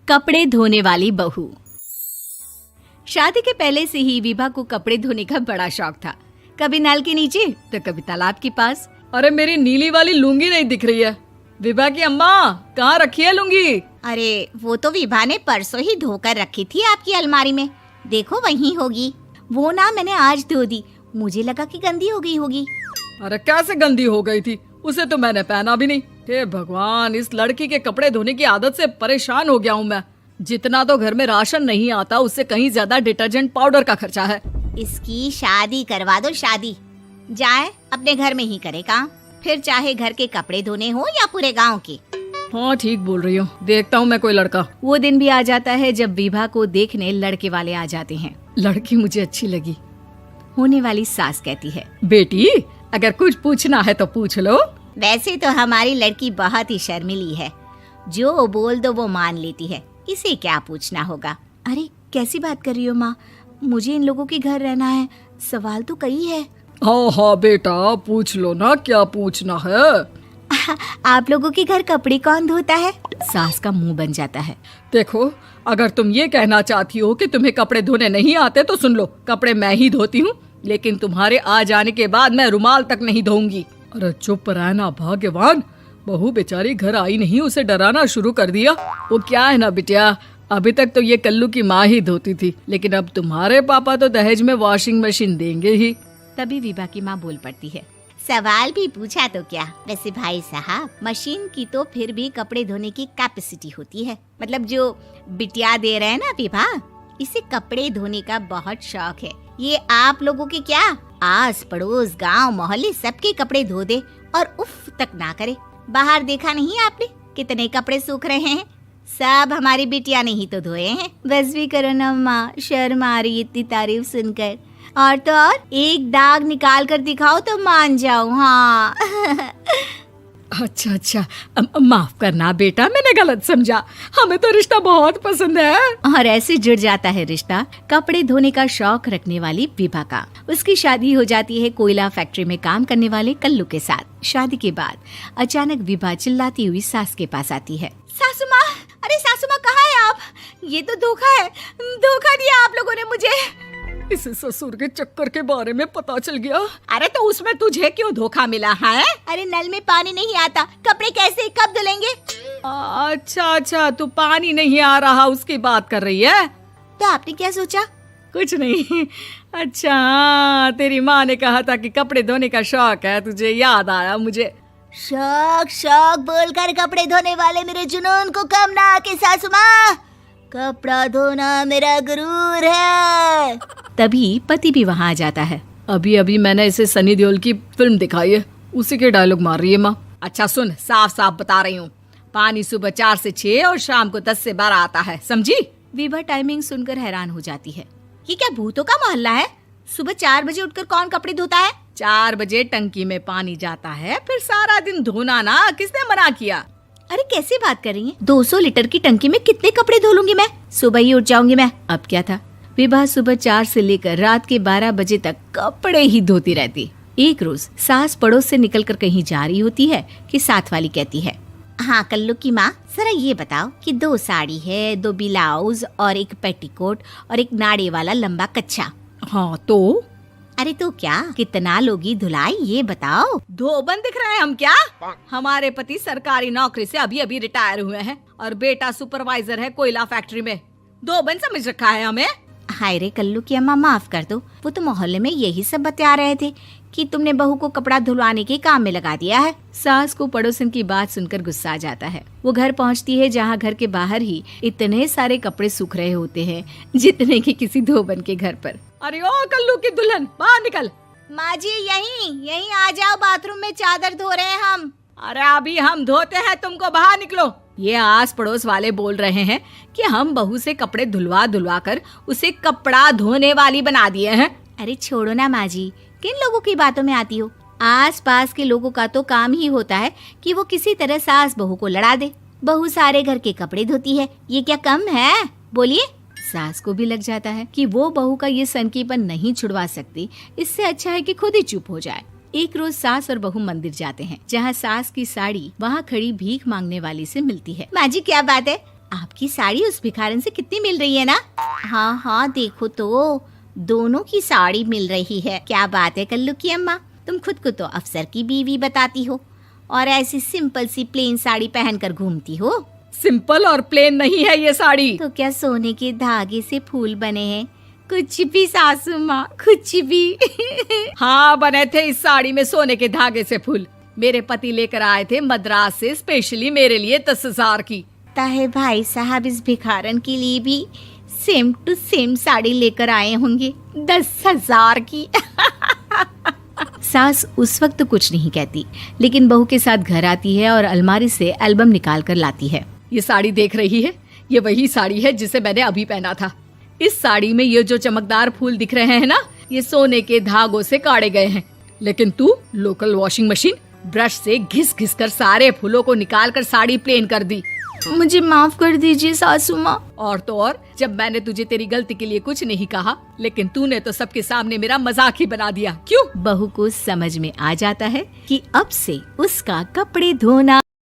कपड़े धोने वाली बहू। शादी के पहले से ही विभा को कपड़े धोने का बड़ा शौक था। कभी नल के नीचे तो कभी तालाब के पास। अरे मेरी नीली वाली लुंगी नहीं दिख रही है। विभा की अम्मा, कहाँ रखी है लुंगी? अरे वो तो विभा ने परसों ही धोकर रखी थी आपकी अलमारी में, देखो वहीं होगी। वो ना मैंने आज धो दी, मुझे लगा कि गंदी हो गई होगी। अरे कैसे गंदी हो गई थी? उसे तो मैंने पहना भी नहीं। हे भगवान, इस लड़की के कपड़े धोने की आदत से परेशान हो गया हूँ मैं। जितना तो घर में राशन नहीं आता, उससे कहीं ज्यादा डिटर्जेंट पाउडर का खर्चा है। इसकी शादी करवा दो, शादी जाए अपने घर में ही करे काम, फिर चाहे घर के कपड़े धोने हो या पूरे गांव के। हाँ ठीक बोल रही हूँ, देखता हूँ मैं कोई लड़का। वो दिन भी आ जाता है जब विभा को देखने लड़के वाले आ जाते हैं। लड़की मुझे अच्छी लगी। होने वाली सास कहती है, बेटी अगर कुछ पूछना है तो पूछ लो। वैसे तो हमारी लड़की बहुत ही शर्मीली है, जो बोल दो वो मान लेती है, इसे क्या पूछना होगा। अरे कैसी बात कर रही हो माँ, मुझे इन लोगों के घर रहना है, सवाल तो कई है। हाँ हाँ बेटा, पूछ लो ना, क्या पूछना है। आप लोगों के घर कपड़े कौन धोता है? सास का मुंह बन जाता है। देखो, अगर तुम ये कहना चाहती हो कि तुम्हें कपड़े धोने नहीं आते तो सुन लो, कपड़े मैं ही धोती हूँ, लेकिन तुम्हारे आ जाने के बाद मैं रुमाल तक नहीं धोऊंगी। अरे चुप रहना भाग्यवान, बहू बेचारी घर आई नहीं, उसे डराना शुरू कर दिया। वो क्या है ना बिटिया, अभी तक तो ये कल्लू की माँ ही धोती थी, लेकिन अब तुम्हारे पापा तो दहेज में वॉशिंग मशीन देंगे ही। तभी विभा की माँ बोल पड़ती है, सवाल भी पूछा तो क्या। वैसे भाई साहब, मशीन की तो फिर भी कपड़े धोने की कैपेसिटी होती है। मतलब जो बिटिया दे रहे हैं ना विभा, इसे कपड़े धोने का बहुत शौक है। ये आप लोगों के क्या, आस पड़ोस गांव मोहल्ले सबके कपड़े धो दे और उफ तक ना करे। बाहर देखा नहीं आपने कितने कपड़े सूख रहे हैं? सब हमारी बिटिया ने ही तो धोए हैं। बस भी करो ना माँ, शर्म आ रही इतनी तारीफ सुनकर। और तो और एक दाग निकाल कर दिखाओ तो मान जाऊं। हाँ अच्छा, माफ करना बेटा, मैंने गलत समझा। हमें तो रिश्ता बहुत पसंद है। और ऐसे जुड़ जाता है रिश्ता कपड़े धोने का शौक रखने वाली विभा का। उसकी शादी हो जाती है कोयला फैक्ट्री में काम करने वाले कल्लू के साथ। शादी के बाद अचानक विभा चिल्लाती हुई सास के पास आती है। सासू माँ, अरे सासू माँ कहाँ है आप? ये तो धोखा है, धोखा दिया आप लोगों ने मुझे। इसे ससुर के चक्कर के बारे में पता चल गया। अरे तो उसमें तुझे क्यों धोखा मिला है? अरे नल में पानी नहीं आता, कपड़े कैसे कब धुलेंगे? अच्छा, तू पानी नहीं आ रहा उसकी बात कर रही है। तो आपने क्या सोचा? कुछ नहीं। अच्छा, तेरी माँ ने कहा था कि कपड़े धोने का शौक है तुझे, याद आया मुझे। शौक बोलकर कपड़े धोने वाले मेरे जुनून को कम ना आके सासू माँ, कपड़ा धोना मेरा गुरूर है। तभी पति भी वहाँ आ जाता है। अभी मैंने इसे सनी देओल की फिल्म दिखाई है, उसी के डायलॉग मार रही है माँ। अच्छा सुन, साफ साफ बता रही हूँ, पानी सुबह 4 से 6 और शाम को 10 से 12 आता है, समझी? विभा टाइमिंग सुनकर हैरान हो जाती है। ये क्या भूतों का मोहल्ला है? सुबह 4 बजे उठकर कौन कपड़े धोता है? 4 बजे टंकी में पानी जाता है, फिर सारा दिन धोना ना, किसने मना किया? अरे कैसी बात कर रही हैं? 200 लीटर की टंकी में कितने कपड़े धो लूंगी मैं? सुबह ही उठ जाऊंगी मैं। अब क्या था, विभा सुबह 4 से लेकर रात के 12 बजे तक कपड़े ही धोती रहती। एक रोज सास पड़ोस से निकलकर कहीं जा रही होती है कि साथ वाली कहती है, हाँ कल्लू की माँ, जरा ये बताओ कि 2 साड़ी है, 2 ब्लाउज और एक पेटीकोट और एक नाड़े वाला लंबा कच्छा। हाँ तो? अरे तो क्या, कितना लोगी धुलाई ये बताओ। धोबन दिख रहे हैं हम क्या? हमारे पति सरकारी नौकरी से अभी रिटायर हुए हैं और बेटा सुपरवाइजर है कोयला फैक्ट्री में। धोबन समझ रखा है हमें? हाय रे कल्लू की अम्मा, माफ कर दो, वो तो मोहल्ले में यही सब बता रहे थे कि तुमने बहू को कपड़ा धुलवाने के काम में लगा दिया है। सास को पड़ोसन की बात सुनकर गुस्सा आ जाता है। वो घर पहुंचती है जहां घर के बाहर ही इतने सारे कपड़े सूख रहे होते हैं जितने कि किसी धोबन के घर पर। अरे ओ कल्लू की दुल्हन, बाहर निकल। माँ जी यहीं आ जाओ, बाथरूम में चादर धो रहे हैं हम। अरे अभी हम धोते हैं, तुमको बाहर निकलो। ये आस पड़ोस वाले बोल रहे हैं कि हम बहू से कपड़े धुलवा कर उसे कपड़ा धोने वाली बना दिए हैं। अरे छोड़ो ना माँ जी, किन लोगों की बातों में आती हो? आस पास के लोगों का तो काम ही होता है कि वो किसी तरह सास बहू को लड़ा दे। बहू सारे घर के कपड़े धोती है, ये क्या कम है? बोलिए। सास को भी लग जाता है कि वो बहू का ये सनकीपन नहीं छुड़वा सकती, इससे अच्छा है कि खुद ही चुप हो जाए। एक रोज सास और बहू मंदिर जाते हैं, जहाँ सास की साड़ी वहाँ खड़ी भीख मांगने वाली से मिलती है। माँ जी क्या बात है, आपकी साड़ी उस भिखारन से कितनी मिल रही है ना? हाँ हाँ देखो तो, दोनों की साड़ी मिल रही है। क्या बात है कल्लू की अम्मा, तुम खुद को तो अफसर की बीवी बताती हो और ऐसी सिंपल सी प्लेन साड़ी पहनकर घूमती हो। सिंपल और प्लेन नहीं है ये साड़ी। तो क्या सोने के धागे से फूल बने हैं? कुछ भी सासू माँ, कुछ भी। हाँ बने थे इस साड़ी में सोने के धागे से फूल। मेरे पति लेकर आए थे मद्रास से स्पेशली मेरे लिए 10,000 की। है भाई साहब इस भिखारन के लिए भी सेम टू सेम साड़ी लेकर आए होंगे 10,000 की। सास उस वक्त तो कुछ नहीं कहती, लेकिन बहू के साथ घर आती है और अलमारी से एल्बम निकाल कर लाती है। ये साड़ी देख रही है, ये वही साड़ी है जिसे मैंने अभी पहना था। इस साड़ी में ये जो चमकदार फूल दिख रहे हैं ना, ये सोने के धागों से काढ़े गए हैं। लेकिन तू लोकल वॉशिंग मशीन ब्रश से घिस घिस कर सारे फूलों को निकाल कर साड़ी प्लेन कर दी। मुझे माफ कर दीजिए सासू माँ। और तो और, जब मैंने तुझे तेरी गलती के लिए कुछ नहीं कहा, लेकिन तूने तो सबके सामने मेरा मजाक ही बना दिया। क्यों? बहू को समझ में आ जाता है कि अब से उसका कपड़े धोना